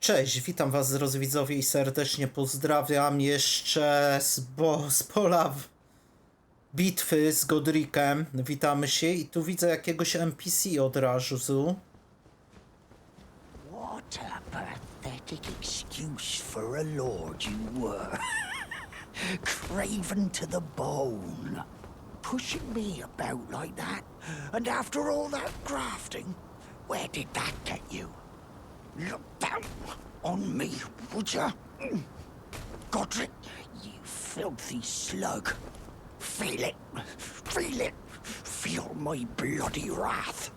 Cześć, witam was drodzy widzowie i serdecznie pozdrawiam jeszcze z pola bitwy z Godricem. Witamy się i tu widzę jakiegoś NPC od razu. What a pathetic excuse for a lord you were. Craven to the bone. Pushing me about like that. And after all that grafting, where did that get you? Look down on me, would ya? Godric, you filthy slug. Feel it. Feel it. Feel my bloody wrath.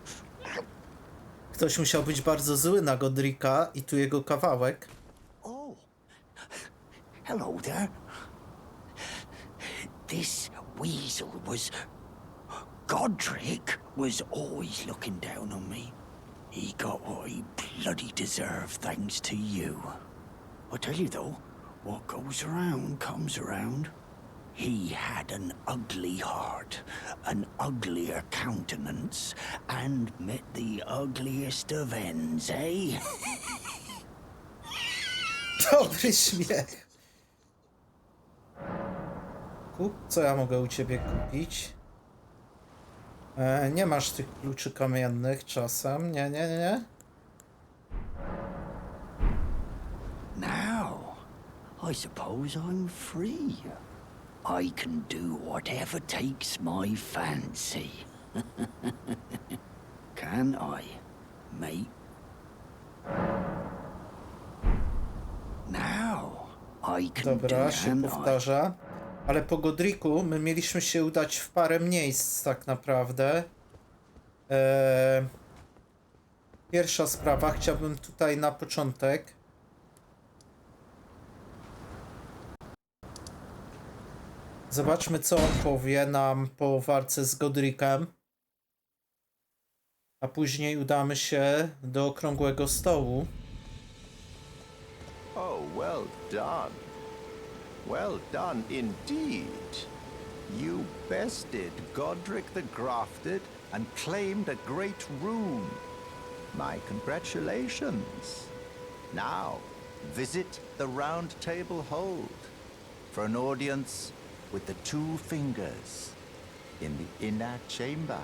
Ktoś musiał być bardzo zły na Godrica i tu jego kawałek. Oh. Hello there. This weasel was... Godric was always looking down on me. He got what he bloody deserved thanks to you. I tell you though, what goes around comes around. He had an ugly heart, an uglier countenance, and met the ugliest of ends, eh? Dobry śmiech. Kup, co ja mogę u ciebie kupić? Nie masz tych kluczy kamiennych czasem. Nie. Now, I suppose I'm free. I can do whatever takes my fancy. Can I, mate? Now, I can Dobra, do się an powtarza. Ale po Godricu my mieliśmy się udać w parę miejsc tak naprawdę. Pierwsza sprawa, chciałbym tutaj na początek zobaczmy, co on powie nam po walce z Godricem. A później udamy się do okrągłego stołu. Oh, well done. Well done indeed. You bested Godric the Grafted and claimed a great rune. My congratulations. Now, visit the round table hold for an audience with the two fingers in the inner chamber.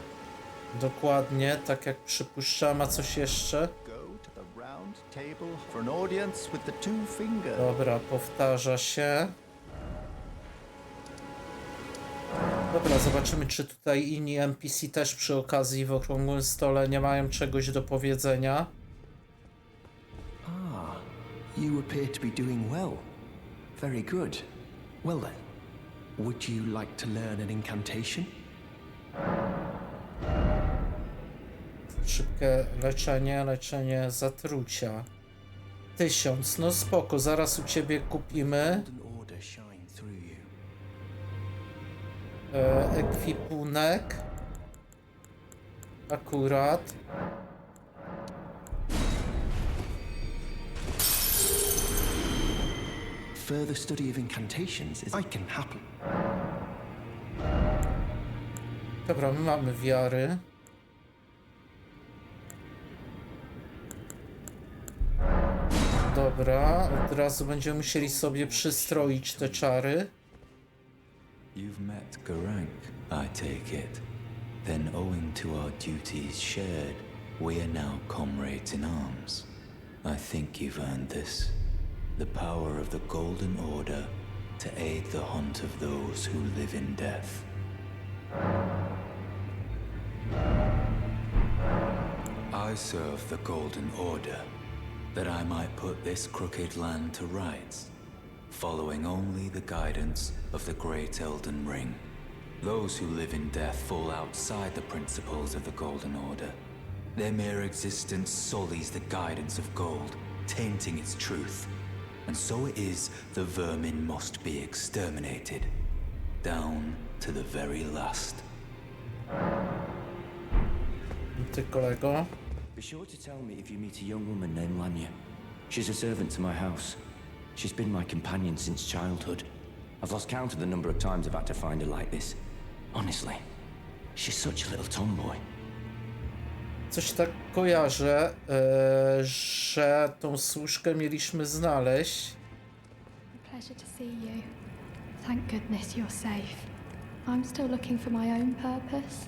Dokładnie, tak jak przypuszczam, a coś jeszcze? Go to the round table for an audience with the two fingers. Dobra, powtarza się. Dobra, zobaczymy, czy tutaj inni NPC też przy okazji w okrągłym stole nie mają czegoś do powiedzenia. Ah, you appear to be doing well. Very good. Well then, would you like to learn an incantation? Szybkie leczenie zatrucia. 1000, no spoko, zaraz u ciebie kupimy. Golden order shine through you. Ekwipunek. Akurat. Further study of incantations is I can happen. Dobra, my mamy wiary. Dobra, od razu będziemy musieli sobie przystroić te czary. You've met Gurrank, I take it. Then owing to our duties shared, we are now comrades in arms. I think you've earned this. The power of the Golden Order to aid the hunt of those who live in death. I serve the Golden Order, that I might put this crooked land to rights, following only the guidance of the great Elden Ring. Those who live in death fall outside the principles of the Golden Order. Their mere existence sullies the guidance of gold, tainting its truth. And so it is the vermin must be exterminated, down to the very last. Ty, kolego. Be sure to tell me if you meet a young woman named Lanya. She's a servant to my house. She's been my companion since childhood. I've lost count of the number of times I've had to find her like this. Honestly, she's such a little tomboy. Coś tak kojarzę, że tą służkę mieliśmy znaleźć. Pleasure to see you. Thank goodness you're safe. I'm still looking for my own purpose.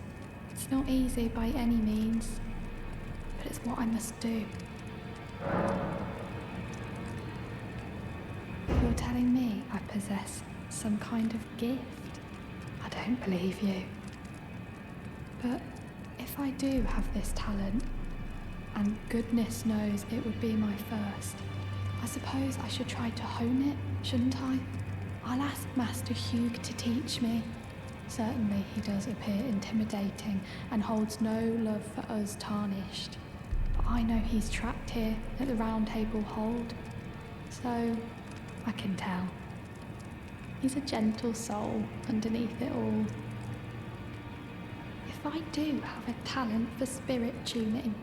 It's not easy by any means, but it's what I must do. You're telling me I possess some kind of gift? I don't believe you. But if I do have this talent, and goodness knows it would be my first, I suppose I should try to hone it, shouldn't I? I'll ask Master Hugh to teach me. Certainly he does appear intimidating and holds no love for us tarnished. But I know he's trapped here at the Round Table Hold, so I can tell. He's a gentle soul underneath it all. If I do have a talent for spirit tuning,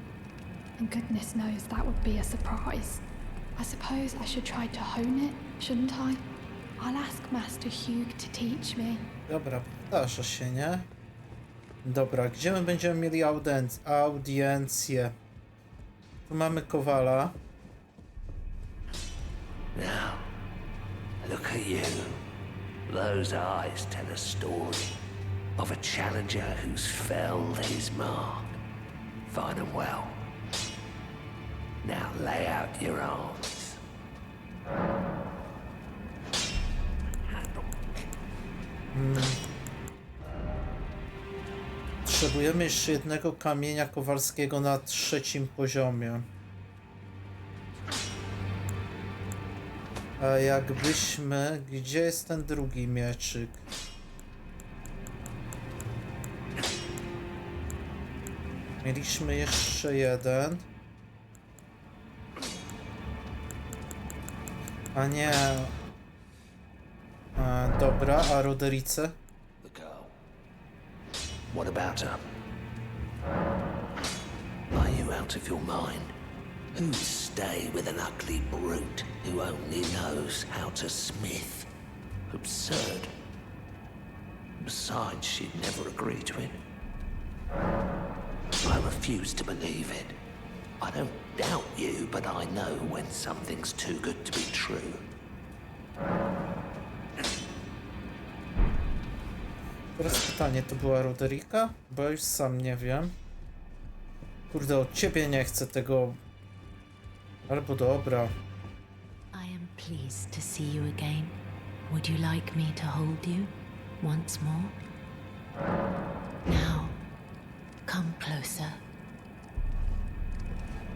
and goodness knows that would be a surprise, I suppose I should try to hone it, shouldn't I? I'll ask Master Hugh to teach me. Dobra, powtarza się, nie? Dobra, gdzie my będziemy mieli audiencję? Tu mamy Kowala. Now, look at you. Those eyes tell a story of a challenger who's felled his mark. Fine and well. Now lay out your arms. Potrzebujemy jeszcze jednego kamienia kowalskiego na 3. poziomie. A jakbyśmy... Gdzie jest ten drugi mieczyk? Mieliśmy jeszcze jeden. A nie... dobra, a Roderice? The girl. What about her? Are you out of your mind? Who'd stay with an ugly brute who only knows how to smith? Absurd. Besides, she'd never agree to it. I refuse to believe it. I don't doubt you, but I know when something's too good to be true. Teraz pytanie, to była Roderika? Bo już sam nie wiem. Kurde, od ciebie nie chcę tego... Albo dobra. I am pleased to see you again. Would you like me to hold you once more? Now, come closer.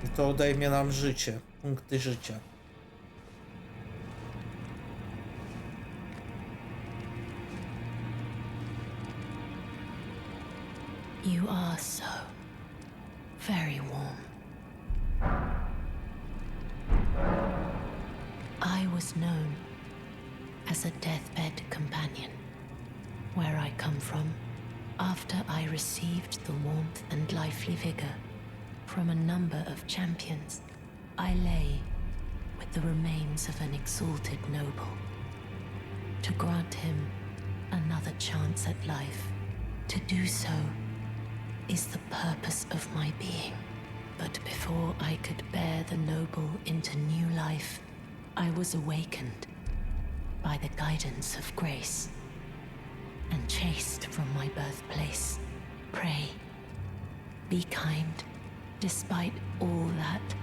I to odejmie nam życie. Punkty życia. You are so very warm. I was known as a deathbed companion. Where I come from, after I received the warmth and lively vigor from a number of champions, I lay with the remains of an exalted noble. To grant him another chance at life, to do so is the purpose of my being. But before I could bear the noble into new life, I was awakened by the guidance of grace and chased from my birthplace. Pray, be kind. Despite all that,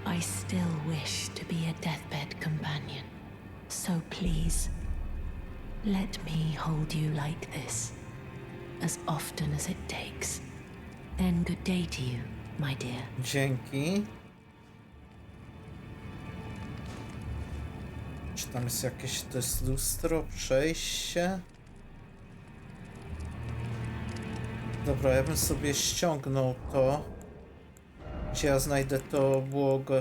I still wish to be a deathbed companion. So please, let me hold you like this, as often as it takes. Then good day to you, my dear. Dzięki. Czy tam jest jakieś, to jest lustro, przejście? Dobra, ja bym sobie ściągnął to. Gdzie ja znajdę to błogo?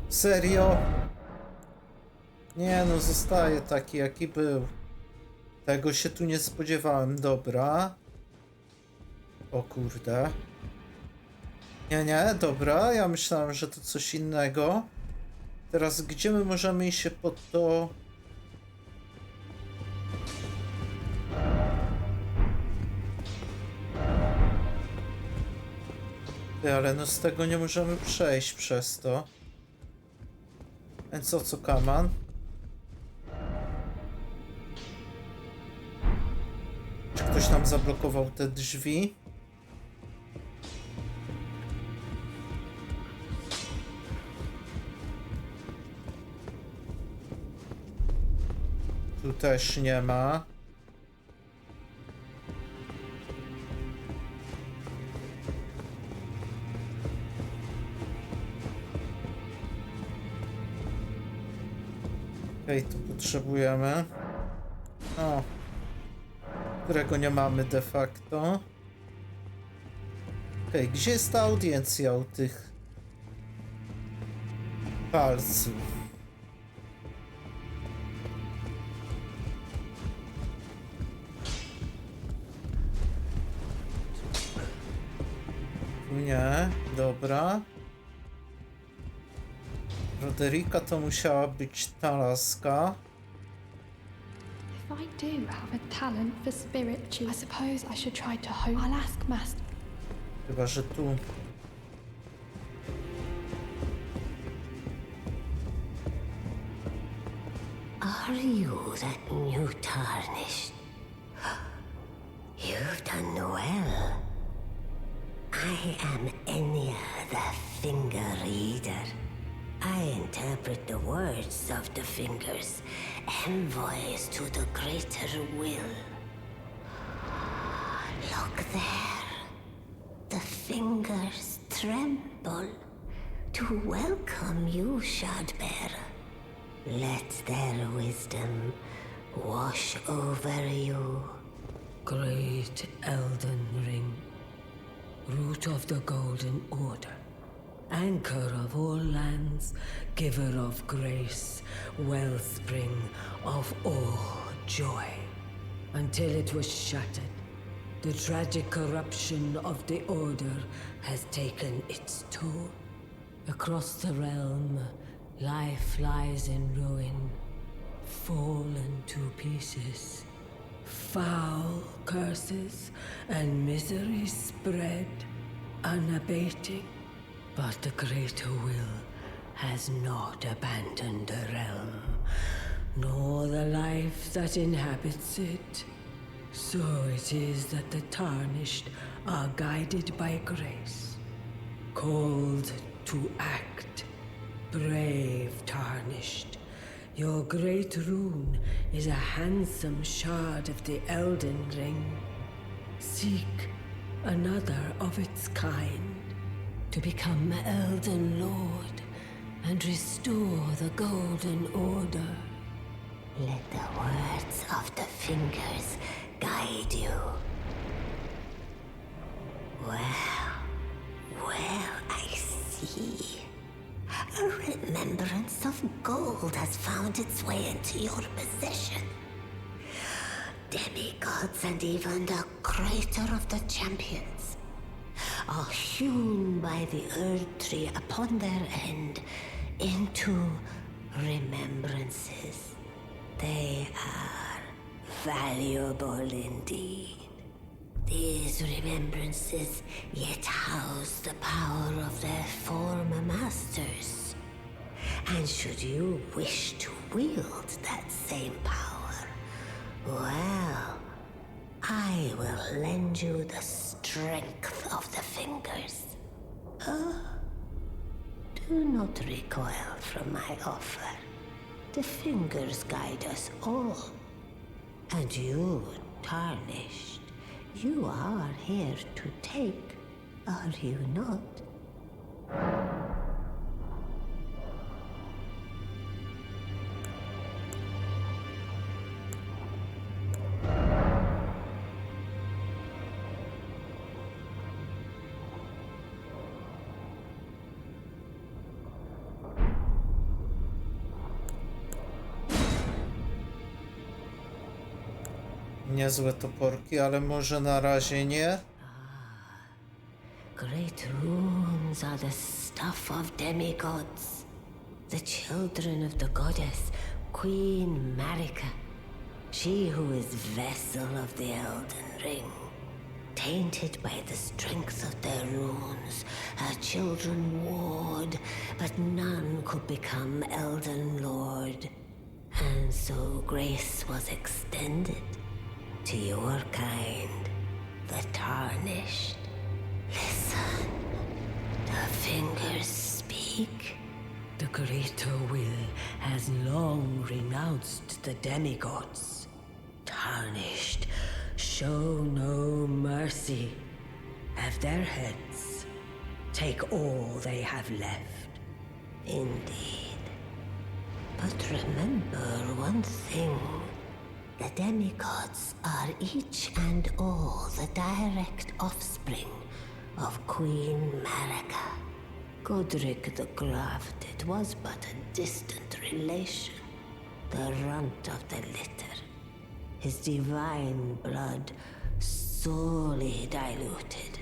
Serio? Nie no, zostaje taki jaki był. Tego się tu nie spodziewałem, dobra. O kurde. Nie, dobra, ja myślałem, że to coś innego. Teraz gdzie my możemy iść się po to? Ale no z tego nie możemy przejść przez to. Więc o co, kaman? Czy ktoś nam zablokował te drzwi? Tu też nie ma. Okej, tu potrzebujemy. O, którego nie mamy de facto. Okej, gdzie jest ta audiencja u tych palców? Tu nie, dobra. Roderika to musiała być ta laska. If I do have a talent for spiritual, I suppose I should try to hope. I'll ask Master. Chyba, że tu. Are you that new tarnished? You've done well. I am Enya, the finger reader. I interpret the words of the fingers, envoys to the greater will. Look there. The fingers tremble to welcome you, Shardbearer. Let their wisdom wash over you. Great Elden Ring, root of the Golden Order, anchor of all lands, giver of grace, wellspring of all joy. Until it was shattered, the tragic corruption of the Order has taken its toll. Across the realm, life lies in ruin, fallen to pieces. Foul curses and misery spread, unabating. But the greater will has not abandoned the realm, nor the life that inhabits it. So it is that the tarnished are guided by grace, called to act. Brave tarnished, your great rune is a handsome shard of the Elden Ring. Seek another of its kind, to become Elden Lord and restore the Golden Order. Let the words of the fingers guide you. Well, I see. A remembrance of gold has found its way into your possession. Demigods and even the greater of the champions are hewn by the Earth Tree upon their end into remembrances. They are valuable indeed. These remembrances yet house the power of their former masters. And should you wish to wield that same power, well, I will lend you the strength of the fingers. Do not recoil from my offer. The fingers guide us all. And you, tarnished, you are here to take, are you not? Niezłe toporki, ale może na razie nie. Great runes are the stuff of demigods. The children of the goddess, Queen Marika. She who is vessel of the Elden Ring. Tainted by the strength of their runes, her children warred, but none could become Elden Lord. And so grace was extended to your kind, the tarnished. Listen, the fingers speak. The greater will has long renounced the demigods. Tarnished, show no mercy. Have their heads. Take all they have left. Indeed. But remember one thing. The demigods are each and all the direct offspring of Queen Marika. Godric the Grafted was but a distant relation, the runt of the litter. His divine blood sorely diluted.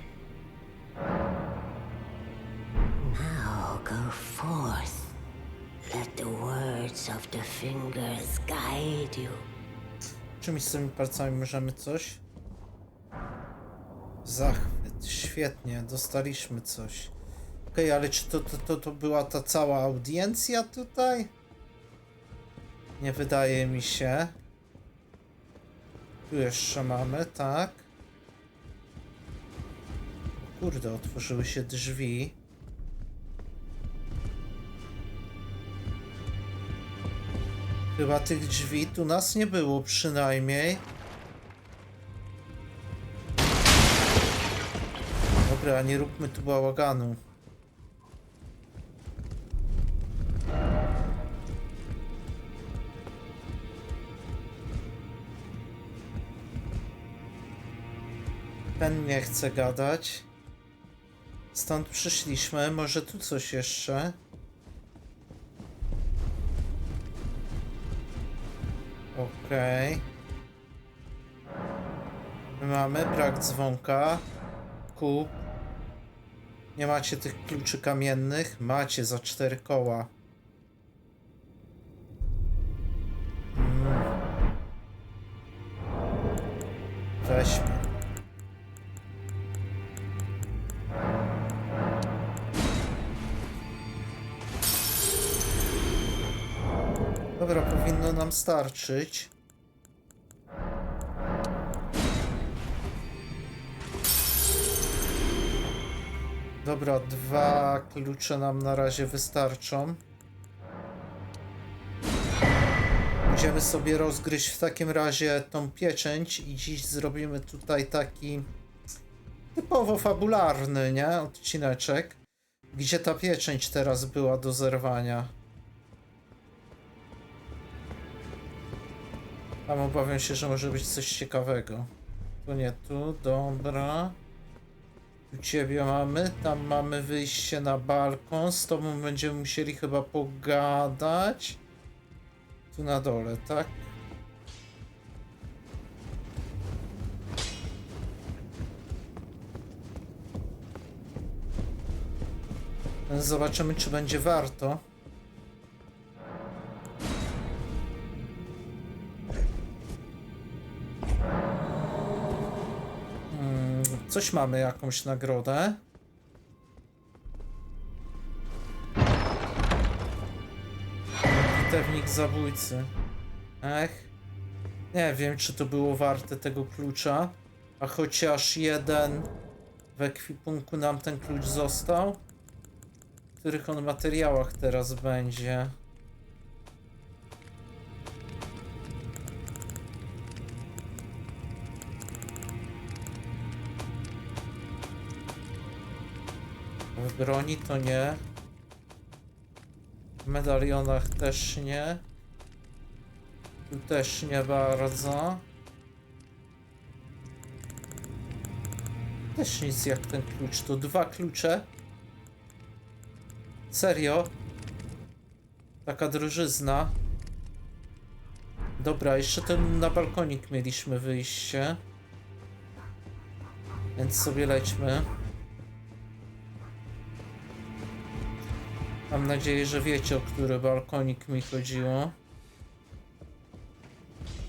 Now go forth. Let the words of the fingers guide you. Czymś z tymi palcami możemy coś? Zachwyt, świetnie, dostaliśmy coś. Okej, ale czy to była ta cała audiencja tutaj? Nie wydaje mi się. Tu jeszcze mamy, tak. Kurde, otworzyły się drzwi. Chyba tych drzwi tu nas nie było przynajmniej. Dobra, nie róbmy tu bałaganu. Ten nie chce gadać. Stąd przyszliśmy. Może tu coś jeszcze? Okej. Mamy brak dzwonka. Kup. Nie macie tych kluczy kamiennych? Macie za 4 koła. Weźmy. Dobra, powinno nam starczyć. Dobra, 2 klucze nam na razie wystarczą. Będziemy sobie rozgryźć w takim razie tą pieczęć i dziś zrobimy tutaj taki typowo fabularny, nie? Odcineczek. Gdzie ta pieczęć teraz była do zerwania? Tam obawiam się, że może być coś ciekawego. Tu nie tu, dobra. Tu ciebie mamy, tam mamy wyjście na balkon. Z tobą będziemy musieli chyba pogadać. Tu na dole, tak? Zobaczymy, czy będzie warto. Coś mamy, jakąś nagrodę. Bitewnik zabójcy. Ech. Nie wiem, czy to było warte tego klucza. A chociaż jeden w ekwipunku nam ten klucz został. W których on materiałach teraz będzie? W broni to nie. W medalionach też nie. Tu też nie bardzo. Też nic jak ten klucz. To 2 klucze. Serio? Taka drożyzna. Dobra, jeszcze ten na balkonik mieliśmy wyjście. Więc sobie lećmy. Mam nadzieję, że wiecie, o który balkonik mi chodziło.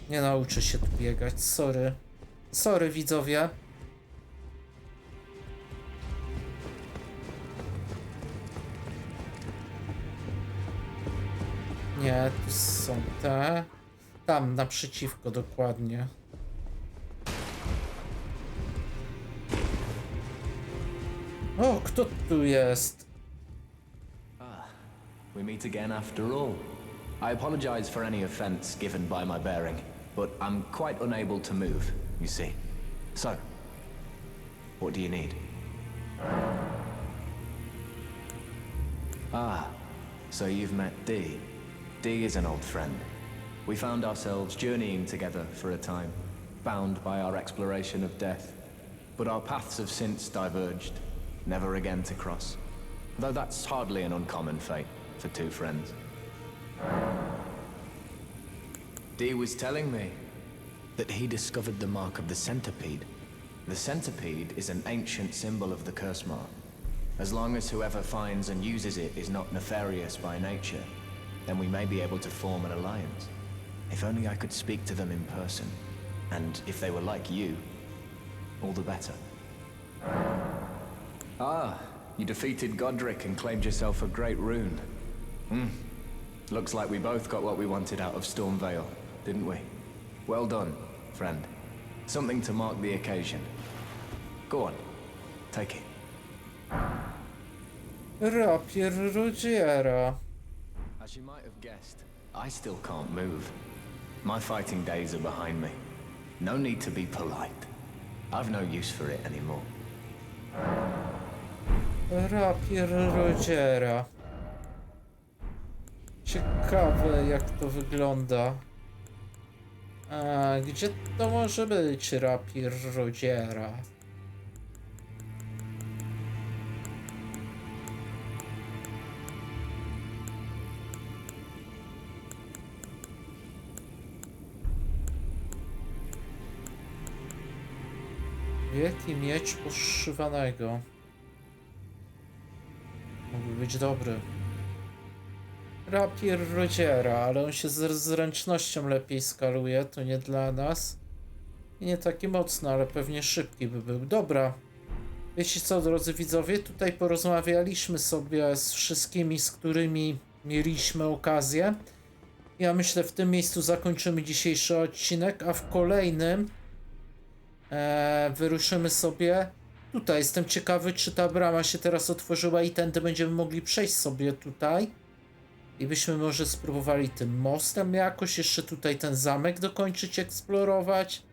Nie nauczę się tu biegać, sorry. Sorry, widzowie. Nie, tu są te. Tam, naprzeciwko dokładnie. O, kto tu jest? We meet again after all. I apologize for any offense given by my bearing, but I'm quite unable to move, you see. So, what do you need? Ah, so you've met Dee. Dee is an old friend. We found ourselves journeying together for a time, bound by our exploration of death. But our paths have since diverged, never again to cross. Though that's hardly an uncommon fate for two friends. Dee was telling me that he discovered the mark of the centipede. The centipede is an ancient symbol of the curse mark. As long as whoever finds and uses it is not nefarious by nature, then we may be able to form an alliance. If only I could speak to them in person. And if they were like you, all the better. Ah, you defeated Godric and claimed yourself a great rune. Looks like we both got what we wanted out of Stormvale, didn't we? Well done, friend. Something to mark the occasion. Go on, take it. Rapier Rudziera. As you might have guessed, I still can't move. My fighting days are behind me. No need to be polite. I've no use for it anymore. Rapier Rudziera. Ciekawe, jak to wygląda. A gdzie to może być rapier Rudziera? Wielki miecz poszywanego. Mógłby być dobry. Rapier Rudziera, ale on się z zręcznością lepiej skaluje, to nie dla nas. I nie taki mocny, ale pewnie szybki by był. Dobra. Wiecie co, drodzy widzowie, tutaj porozmawialiśmy sobie z wszystkimi, z którymi mieliśmy okazję. Ja myślę, w tym miejscu zakończymy dzisiejszy odcinek, a w kolejnym wyruszymy sobie tutaj. Jestem ciekawy, czy ta brama się teraz otworzyła i tędy będziemy mogli przejść sobie tutaj. I byśmy może spróbowali tym mostem jakoś jeszcze tutaj ten zamek dokończyć, eksplorować.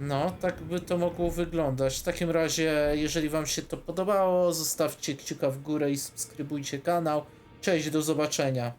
No, tak by to mogło wyglądać. W takim razie, jeżeli wam się to podobało, zostawcie kciuka w górę i subskrybujcie kanał. Cześć, do zobaczenia.